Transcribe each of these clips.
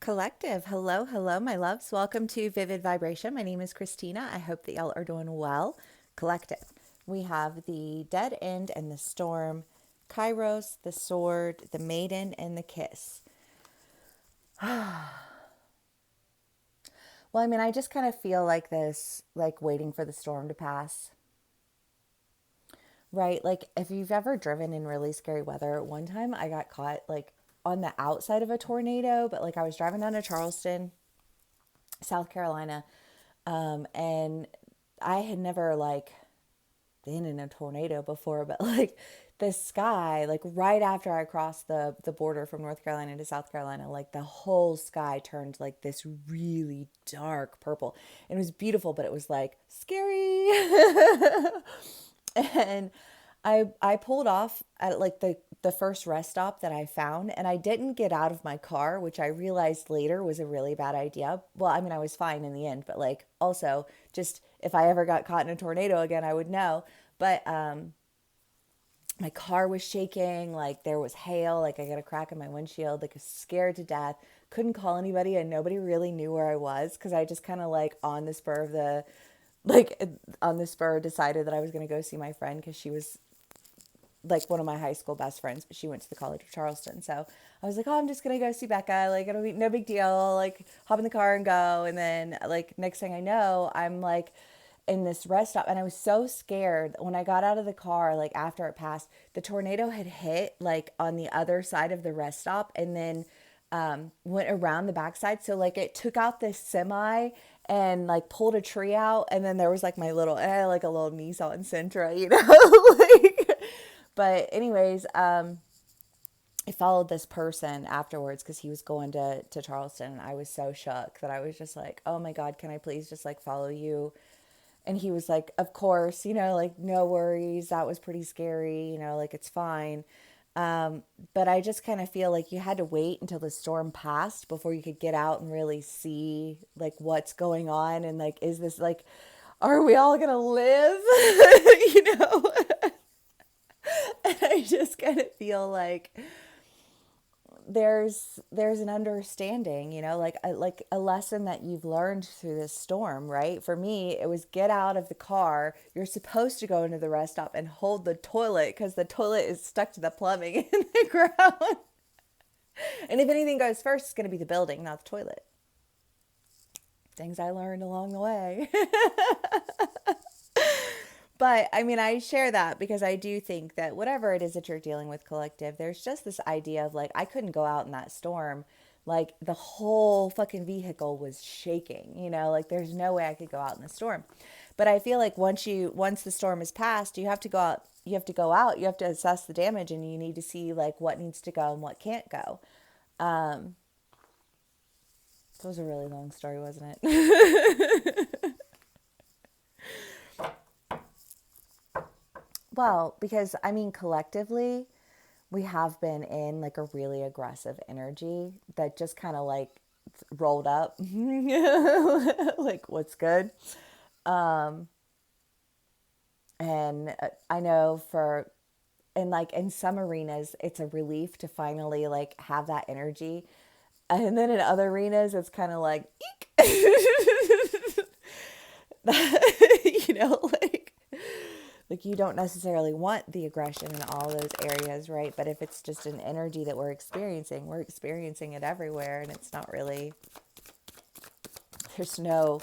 Collective. Hello, hello, my loves. Welcome to Vivid Vibration. My name is Christina. I hope that y'all are doing well. Collective. We have the dead end and the storm, Kairos, the sword, the maiden, and the kiss. Well, I mean, I just kind of feel like this, like waiting for the storm to pass, right? Like, if you've ever driven in really scary weather, one time I got caught like on the outside of a tornado, but like I was driving down to Charleston, South Carolina, and I had never like been in a tornado before, but like the sky, like right after I crossed the border from North Carolina to South Carolina, like the whole sky turned like this really dark purple. And it was beautiful, but it was like scary. And I pulled off at like the first rest stop that I found, and I didn't get out of my car, which I realized later was a really bad idea. Well, I mean, I was fine in the end, but like also just if I ever got caught in a tornado again, I would know. But my car was shaking, like there was hail, like I got a crack in my windshield, like I was scared to death, couldn't call anybody, and nobody really knew where I was because I just kind of like like on the spur decided that I was going to go see my friend because she was like one of my high school best friends, but she went to the College of Charleston. So I was like, oh, I'm just gonna go see Becca. Like it'll be no big deal. Like hop in the car and go. And then like next thing I know, I'm like in this rest stop, and I was so scared when I got out of the car. Like after it passed, the tornado had hit like on the other side of the rest stop, and then went around the backside. So like it took out this semi and like pulled a tree out, and then there was like my little, like a little Nissan Sentra, like. But anyways, I followed this person afterwards because he was going to Charleston. And I was so shook that I was just like, oh my God, can I please just like follow you? And he was like, of course, like no worries. That was pretty scary, like it's fine. But I just kind of feel like you had to wait until the storm passed before you could get out and really see like what's going on and like, is this like, are we all gonna live? you know? And I just kind of feel like there's an understanding, like a lesson that you've learned through this storm, right? For me, it was get out of the car. You're supposed to go into the rest stop and hold the toilet because the toilet is stuck to the plumbing in the ground. And if anything goes first, it's going to be the building, not the toilet. Things I learned along the way. But I mean, I share that because I do think that whatever it is that you're dealing with, collective, there's just this idea of like, I couldn't go out in that storm. Like the whole fucking vehicle was shaking, like there's no way I could go out in the storm. But I feel like once the storm is passed, you have to go out, you have to assess the damage, and you need to see like what needs to go and what can't go. It was a really long story, wasn't it? Well, because I mean, collectively, we have been in like a really aggressive energy that just kind of like rolled up. Like, what's good? And I know and like in some arenas, it's a relief to finally like have that energy. And then in other arenas, it's kind of like, eek. Like you don't necessarily want the aggression in all those areas, right? But if it's just an energy that we're experiencing it everywhere, and it's not really, there's no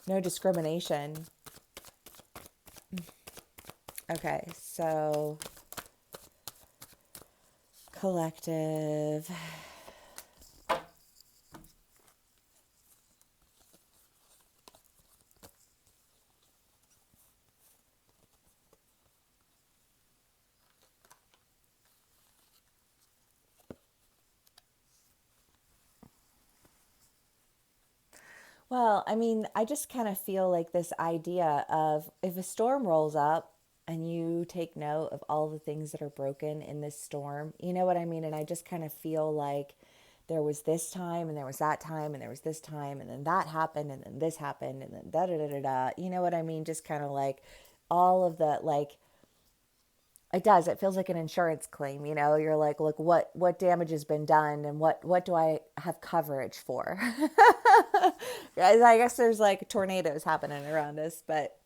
discrimination. Okay, so collective. Well, I mean, I just kind of feel like this idea of if a storm rolls up and you take note of all the things that are broken in this storm, you know what I mean? And I just kind of feel like there was this time and there was that time and there was this time and then that happened and then this happened and then da da da da da. You know what I mean? Just kind of like all of the like It does. It feels like an insurance claim. You're like, look, what damage has been done, and what do I have coverage for? I guess there's like tornadoes happening around us, but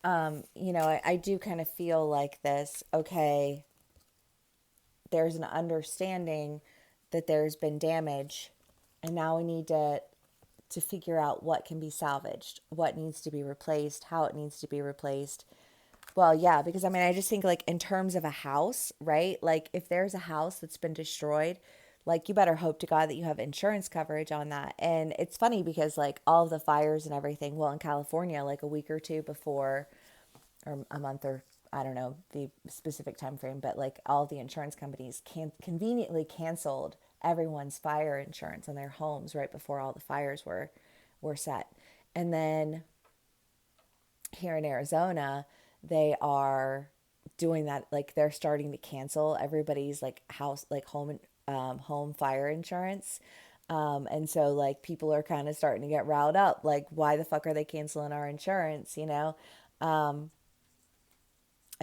I do kind of feel like this. Okay, there's an understanding that there's been damage, and now we need to figure out what can be salvaged, what needs to be replaced, how it needs to be replaced. Well, yeah, because I mean, I just think like in terms of a house, right? Like if there's a house that's been destroyed, like you better hope to God that you have insurance coverage on that. And it's funny because like all of the fires and everything, well, in California, like a week or two before, or a month, or I don't know the specific time frame, but like all the insurance companies conveniently canceled everyone's fire insurance on their homes right before all the fires were set. And then here in Arizona, they are doing that. Like they're starting to cancel everybody's like house, like home fire insurance. And so like people are kind of starting to get riled up. Like, why the fuck are they canceling our insurance? And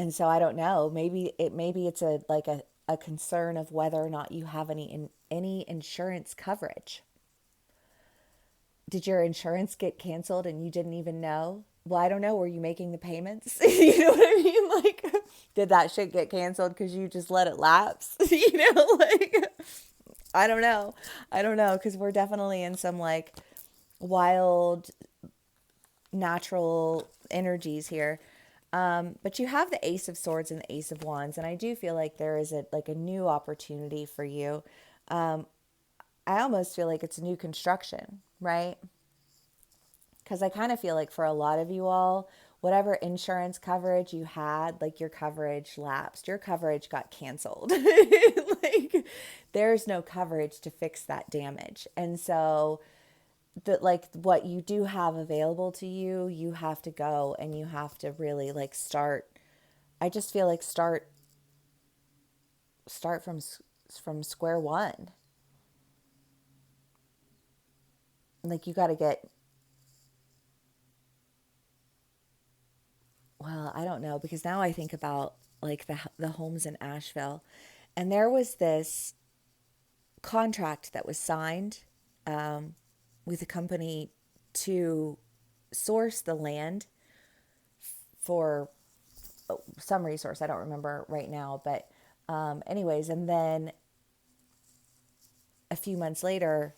so I don't know. Maybe it's a concern of whether or not you have any insurance coverage. Did your insurance get canceled and you didn't even know? Well, I don't know. Were you making the payments? You know what I mean? Like, did that shit get canceled because you just let it lapse? Like, I don't know. I don't know, because we're definitely in some like wild natural energies here. But you have the Ace of Swords and the Ace of Wands, and I do feel like there is a new opportunity for you. I almost feel like it's a new construction, right? Because I kind of feel like for a lot of you all, whatever insurance coverage you had, like your coverage lapsed, your coverage got canceled. Like there's no coverage to fix that damage. And so that like what you do have available to you, you have to go and you have to really like start. I just feel like start from square one. Like you got to get, well, I don't know, because now I think about like the homes in Asheville, and there was this contract that was signed with a company to source the land for some resource. I don't remember right now, but anyways, and then a few months later,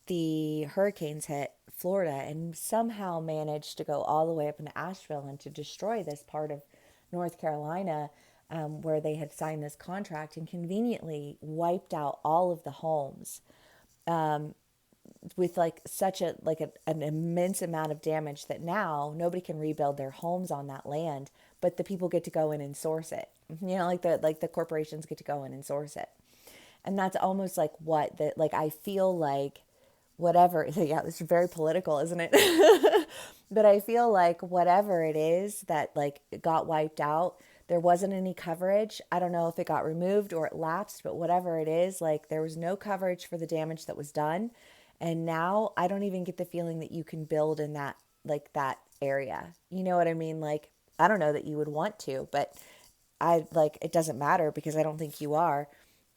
the hurricanes hit Florida and somehow managed to go all the way up into Asheville and to destroy this part of North Carolina, where they had signed this contract, and conveniently wiped out all of the homes with like such an immense amount of damage that now nobody can rebuild their homes on that land, but the people get to go in and source it. Like the corporations get to go in and source it. And that's almost like what that like I feel like whatever, yeah, this is very political, isn't it? But I feel like whatever it is that like got wiped out, there wasn't any coverage. I don't know if it got removed or it lapsed, but whatever it is, like there was no coverage for the damage that was done. And now I don't even get the feeling that you can build in that area. You know what I mean? Like, I don't know that you would want to, but it doesn't matter because I don't think you are.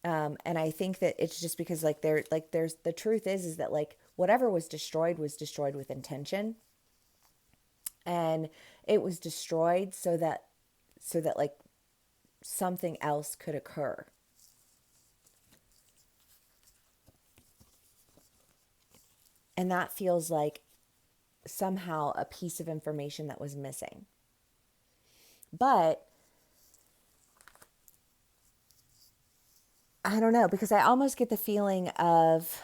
And I think that it's just because there's the truth is that like whatever was destroyed with intention, and it was destroyed so that like something else could occur. And that feels like somehow a piece of information that was missing. But I don't know, because I almost get the feeling of,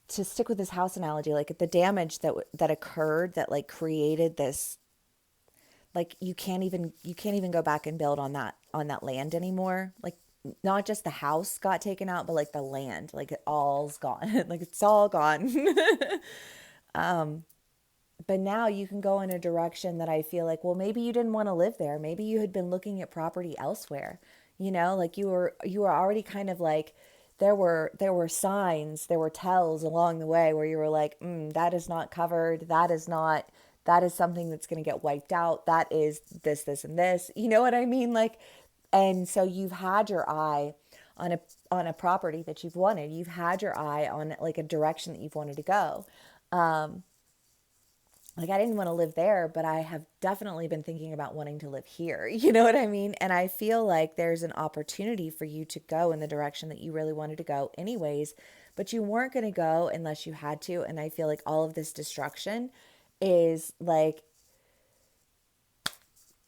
to stick with this house analogy, like the damage that occurred that like created this, like you can't even go back and build on that land anymore. Like not just the house got taken out, but like the land, like it all's gone. Like it's all gone. But now you can go in a direction that I feel like, well, maybe you didn't want to live there. Maybe you had been looking at property elsewhere. Like you were already kind of like, there were signs, there were tells along the way where you were like, that is not covered. that is something that's going to get wiped out. That is this, and this. You know what I mean? Like, and so you've had your eye on a property that you've wanted. You've had your eye on like a direction that you've wanted to go. Like I didn't want to live there, but I have definitely been thinking about wanting to live here. You know what I mean? And I feel like there's an opportunity for you to go in the direction that you really wanted to go anyways, but you weren't going to go unless you had to. And I feel like all of this destruction is like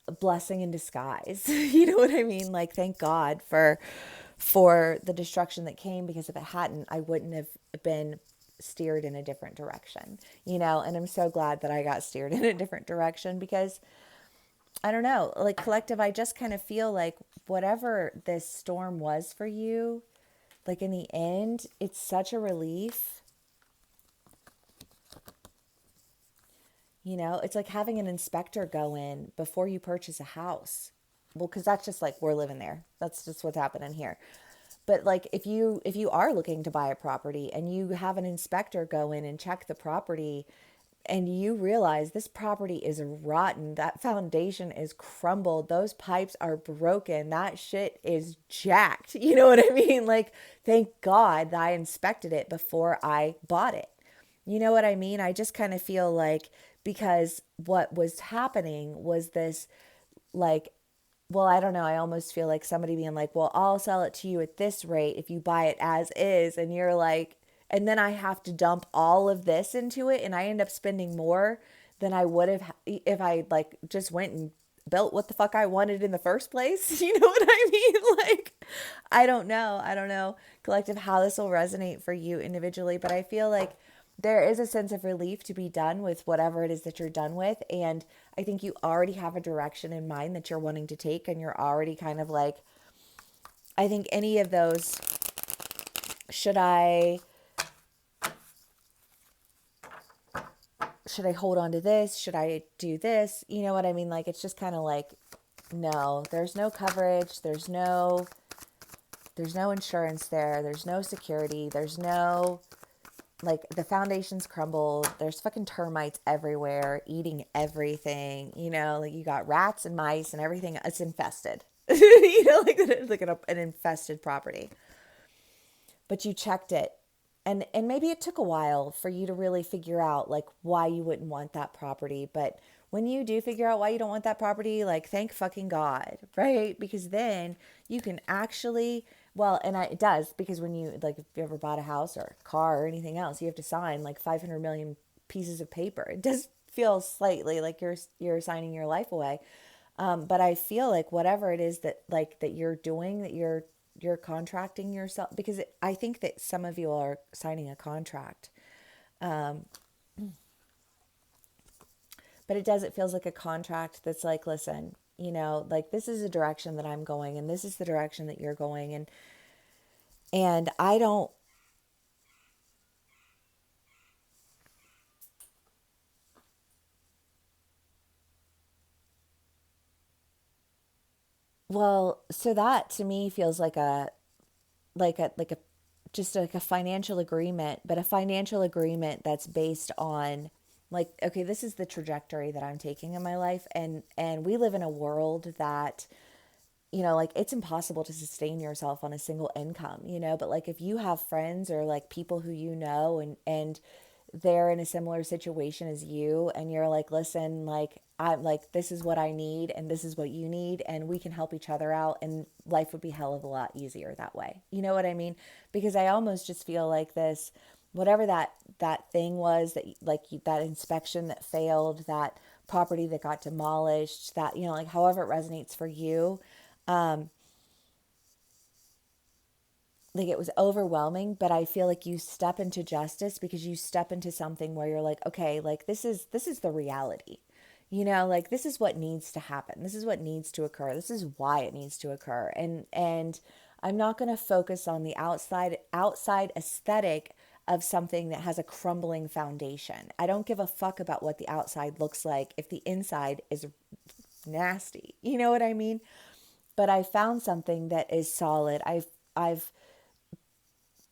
a blessing in disguise. You know what I mean? Like thank God for the destruction that came, because if it hadn't, I wouldn't have been steered in a different direction, you know. And I'm so glad that I got steered in a different direction, because I don't know, like collective, I just kind of feel like whatever this storm was for you, like in the end, it's such a relief. You know, it's like having an inspector go in before you purchase a house. Well, because that's just like we're living there. That's just what's happening here. But like if you are looking to buy a property and you have an inspector go in and check the property, and you realize this property is rotten, that foundation is crumbled, those pipes are broken, that shit is jacked. You know what I mean? Like thank God that I inspected it before I bought it. You know what I mean? I just kind of feel like, because what was happening was this, like, well, I don't know. I almost feel like somebody being like, well, I'll sell it to you at this rate if you buy it as is. And you're like, and then I have to dump all of this into it. And I end up spending more than I would have if I like just went and built what the fuck I wanted in the first place. You know what I mean? Like, I don't know. I don't know, collective, how this will resonate for you individually. But I feel like there is a sense of relief to be done with whatever it is that you're done with. And I think you already have a direction in mind that you're wanting to take. And you're already kind of like, I think any of those, should I hold on to this? Should I do this? You know what I mean? Like, it's just kind of like, no, there's no coverage. There's no insurance there. There's no security. There's no, like, the foundation's crumbled. There's fucking termites everywhere eating everything. You know, like you got rats and mice and everything. It's infested. You know, like an infested property. But you checked it. And maybe it took a while for you to really figure out like why you wouldn't want that property. But when you do figure out why you don't want that property, like thank fucking God, right? Because then you can actually, well, and it does, because when you, like, if you ever bought a house or a car or anything else, you have to sign like 500 million pieces of paper. It does feel slightly like you're signing your life away. But I feel like whatever it is that like that you're doing, that you're contracting yourself, because I think that some of you are signing a contract, but it feels like a contract that's like, listen, you know, like this is a direction that I'm going, and this is the direction that you're going, and I don't, well, so that to me feels like a just like a financial agreement, but a financial agreement that's based on like, okay, this is the trajectory that I'm taking in my life. And we live in a world that, you know, like it's impossible to sustain yourself on a single income, you know, but like if you have friends or like people who you know, and they're in a similar situation as you, and you're like, listen, like I'm like, this is what I need and this is what you need, and we can help each other out, and life would be hell of a lot easier that way. You know what I mean? Because I almost just feel like this, whatever that thing was that like that inspection that failed, that property that got demolished, that, you know, like however it resonates for you, like it was overwhelming. But I feel like you step into justice because you step into something where you're like, okay, like this is the reality. You know, like this is what needs to happen. This is what needs to occur. This is why it needs to occur. And I'm not going to focus on the outside aesthetic of something that has a crumbling foundation. I don't give a fuck about what the outside looks like if the inside is nasty. You know what I mean? But I found something that is solid. I've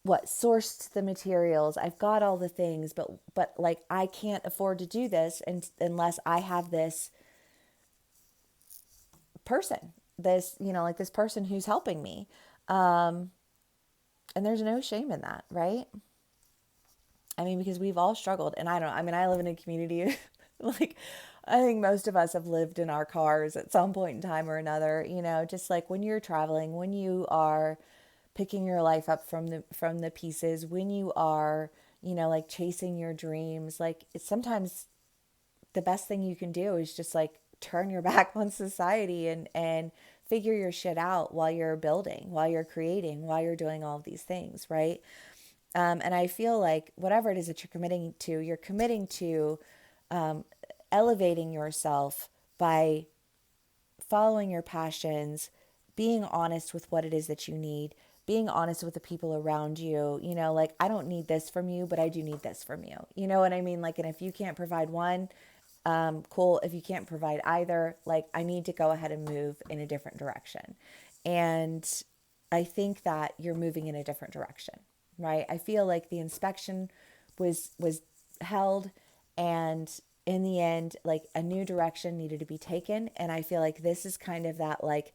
sourced the materials. I've got all the things, but like I can't afford to do this unless I have this person, this, like this person who's helping me. And there's no shame in that, right? I mean, because we've all struggled. And I don't, I mean, I live in a community like I think most of us have lived in our cars at some point in time or another, just like when you're traveling, when you are picking your life up from the pieces, when you are, like chasing your dreams, like it's sometimes the best thing you can do is just like turn your back on society and figure your shit out while you're building, while you're creating, while you're doing all of these things, right? And I feel like whatever it is that you're committing to elevating yourself by following your passions, being honest with what it is that you need, being honest with the people around you, like I don't need this from you, but I do need this from you. You know what I mean? Like, and if you can't provide one, cool. If you can't provide either, like I need to go ahead and move in a different direction. And I think that you're moving in a different direction, right? I feel like the inspection was held, and in the end, like a new direction needed to be taken. And I feel like this is kind of that, like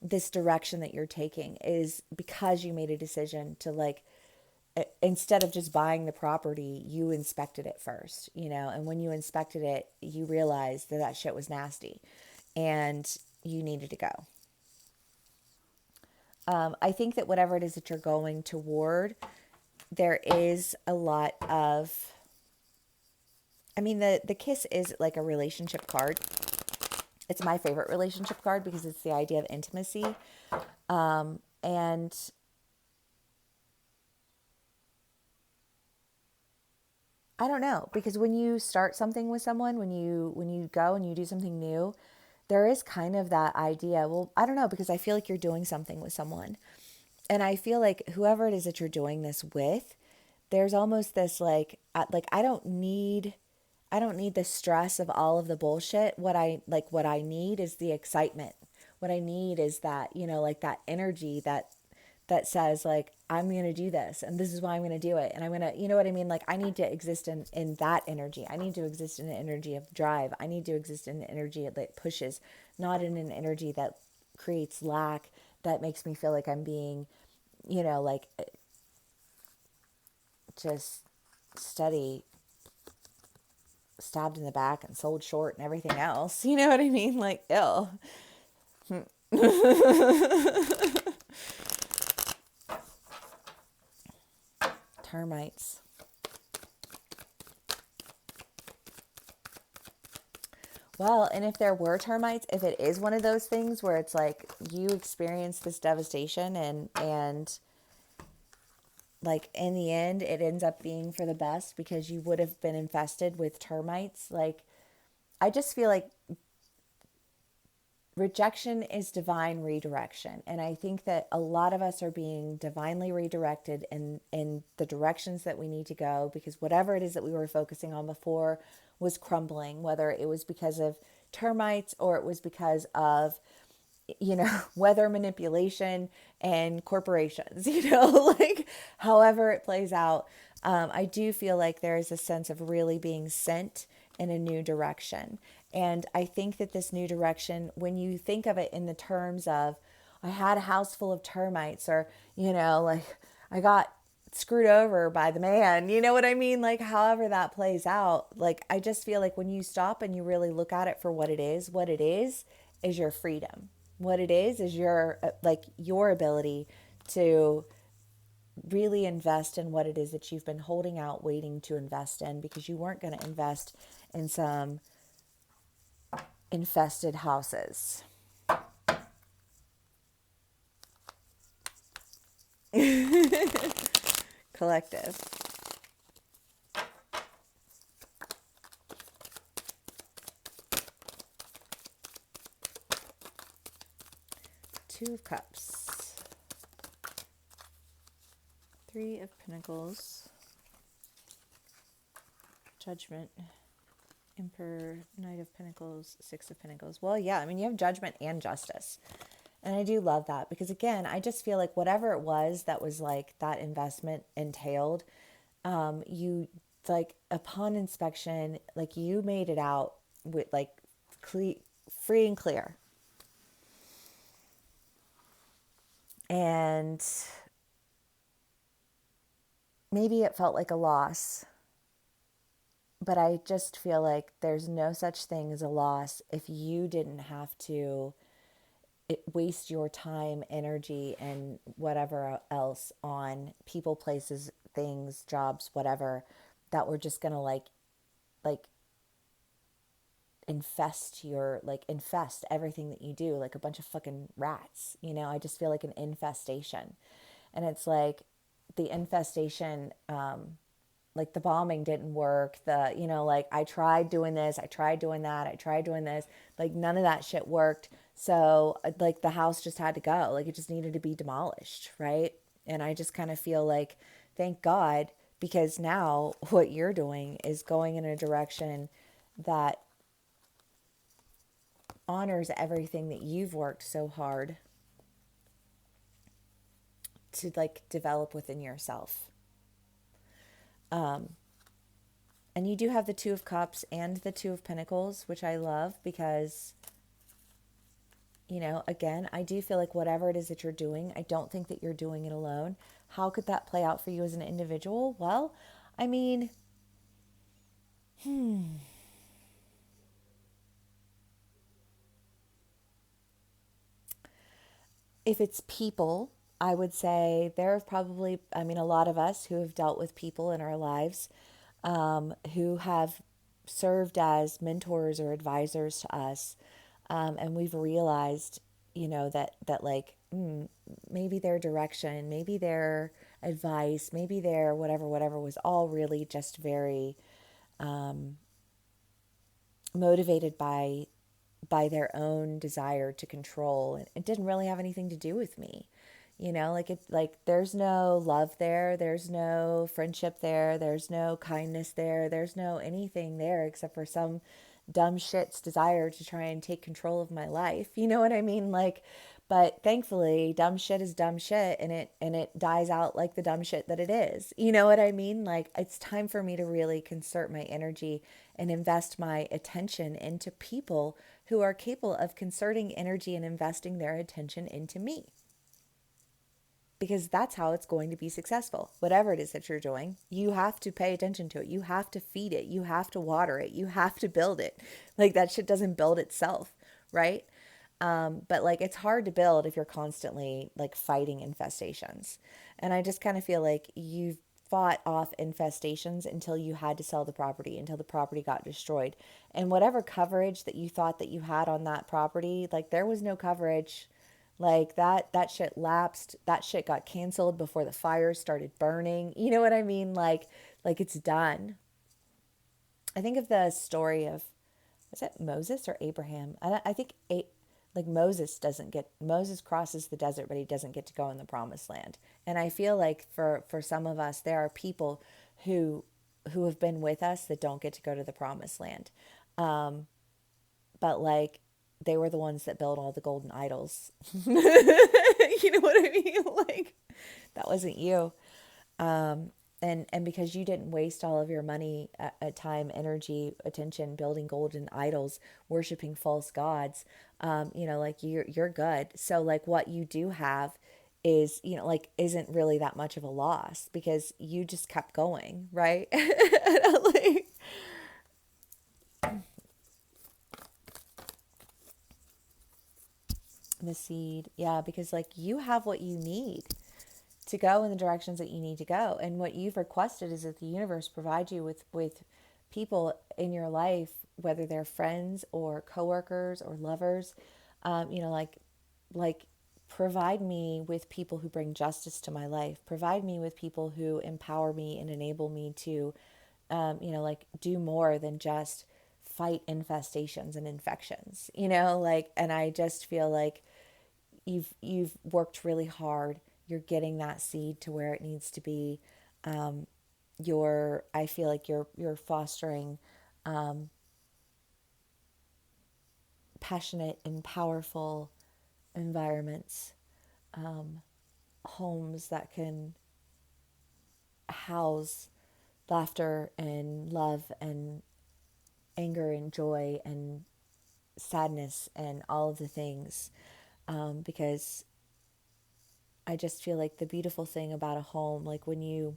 this direction that you're taking is because you made a decision to like, instead of just buying the property, you inspected it first, and when you inspected it, you realized that that shit was nasty and you needed to go. I think that whatever it is that you're going toward, there is a lot of, I mean, the kiss is like a relationship card. It's my favorite relationship card because it's the idea of intimacy. And I don't know, because when you start something with someone, when you go and you do something new, there is kind of that idea. Well, I don't know, because I feel like you're doing something with someone. And I feel like whoever it is that you're doing this with, there's almost this like I don't need the stress of all of the bullshit. What I need is the excitement. What I need is that, like that energy that says like I'm going to do this and this is why I'm going to do it and I'm going to, you know what I mean? Like I need to exist in that energy. I need to exist in an energy of drive. I need to exist in an energy that pushes, not in an energy that creates lack, that makes me feel like I'm being, like just steady stabbed in the back and sold short and everything else. You know what I mean? Like, ill. Termites. Well, and if there were termites, if it is one of those things where it's like you experience this devastation and like in the end it ends up being for the best because you would have been infested with termites, like I just feel like rejection is divine redirection. And I think that a lot of us are being divinely redirected in the directions that we need to go because whatever it is that we were focusing on before was crumbling, whether it was because of termites or it was because of, weather manipulation and corporations, like however it plays out. I do feel like there is a sense of really being sent in a new direction. And I think that this new direction, when you think of it in the terms of, I had a house full of termites, or, like I got screwed over by the man, you know what I mean? Like, however that plays out, like, I just feel like when you stop and you really look at it for what it is your freedom. What it is your, like, your ability to really invest in what it is that you've been holding out, waiting to invest in because you weren't going to invest in some infested houses. Collective. Two of Cups. Three of Pentacles. Judgment. Emperor, Knight of Pentacles, Six of Pentacles. Well, yeah, I mean, you have Judgment and Justice. And I do love that because, again, I just feel like whatever it was that was like that investment entailed, you like upon inspection, like you made it out with like free and clear. And maybe it felt like a loss, but I just feel like there's no such thing as a loss if you didn't have to waste your time, energy, and whatever else on people, places, things, jobs, whatever, that were just gonna like infest everything that you do, like a bunch of fucking rats. I just feel like an infestation. And it's like the infestation, like the bombing didn't work, like I tried doing this, I tried doing that, I tried doing this, like none of that shit worked. So like the house just had to go, like it just needed to be demolished, right? And I just kind of feel like, thank God, because now what you're doing is going in a direction that honors everything that you've worked so hard to like develop within yourself. And you do have the Two of Cups and the Two of Pentacles, which I love because, again, I do feel like whatever it is that you're doing, I don't think that you're doing it alone. How could that play out for you as an individual? Well, I mean, if it's people, I would say there are probably, a lot of us who have dealt with people in our lives, who have served as mentors or advisors to us. And we've realized, that like, maybe their direction, maybe their advice, maybe their whatever was all really just very motivated by their own desire to control, and it didn't really have anything to do with me. Like there's no love there, there's no friendship there, there's no kindness there, there's no anything there except for some dumb shit's desire to try and take control of my life. You know what I mean? Like, but thankfully dumb shit is dumb shit, and it dies out like the dumb shit that it is. You know what I mean? Like, it's time for me to really convert my energy and invest my attention into people who are capable of concerting energy and investing their attention into me, because that's how it's going to be successful. Whatever it is that you're doing, you have to pay attention to it. You have to feed it. You have to water it. You have to build it. Like, that shit doesn't build itself, right? But like, it's hard to build if you're constantly like fighting infestations. And I just kind of feel like you've fought off infestations until you had to sell the property, until the property got destroyed. And whatever coverage that you thought that you had on that property, like there was no coverage. Like that shit lapsed. That shit got canceled before the fires started burning. You know what I mean? Like it's done. I think of the story of, is it Moses or Abraham? I think like Moses crosses the desert, but he doesn't get to go in the promised land. And I feel like for some of us, there are people who who have been with us that don't get to go to the promised land. But like, they were the ones that built all the golden idols. You know what I mean? Like, that wasn't you. And because you didn't waste all of your money, time, energy, attention building golden idols, worshiping false gods, like you're good. So like, what you do have is, like, isn't really that much of a loss because you just kept going, right? Like, the seed, yeah, because like you have what you need to go in the directions that you need to go. And what you've requested is that the universe provide you with people in your life, whether they're friends or coworkers or lovers, like provide me with people who bring justice to my life. Provide me with people who empower me and enable me to, like do more than just fight infestations and infections, like, and I just feel like you've worked really hard. You're getting that seed to where it needs to be. I feel like you're fostering passionate and powerful environments, homes that can house laughter and love and anger and joy and sadness and all of the things. Because I just feel like the beautiful thing about a home, like when you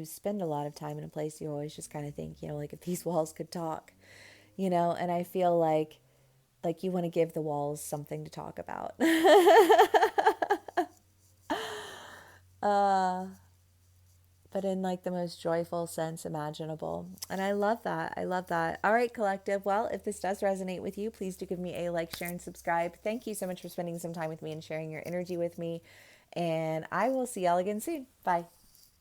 spend a lot of time in a place, you always just kind of think, like if these walls could talk, and I feel like you want to give the walls something to talk about. uh, but in like the most joyful sense imaginable. And I love that. I love that. All right, collective. Well, if this does resonate with you, please do give me a like, share, and subscribe. Thank you so much for spending some time with me and sharing your energy with me. And I will see y'all again soon. Bye.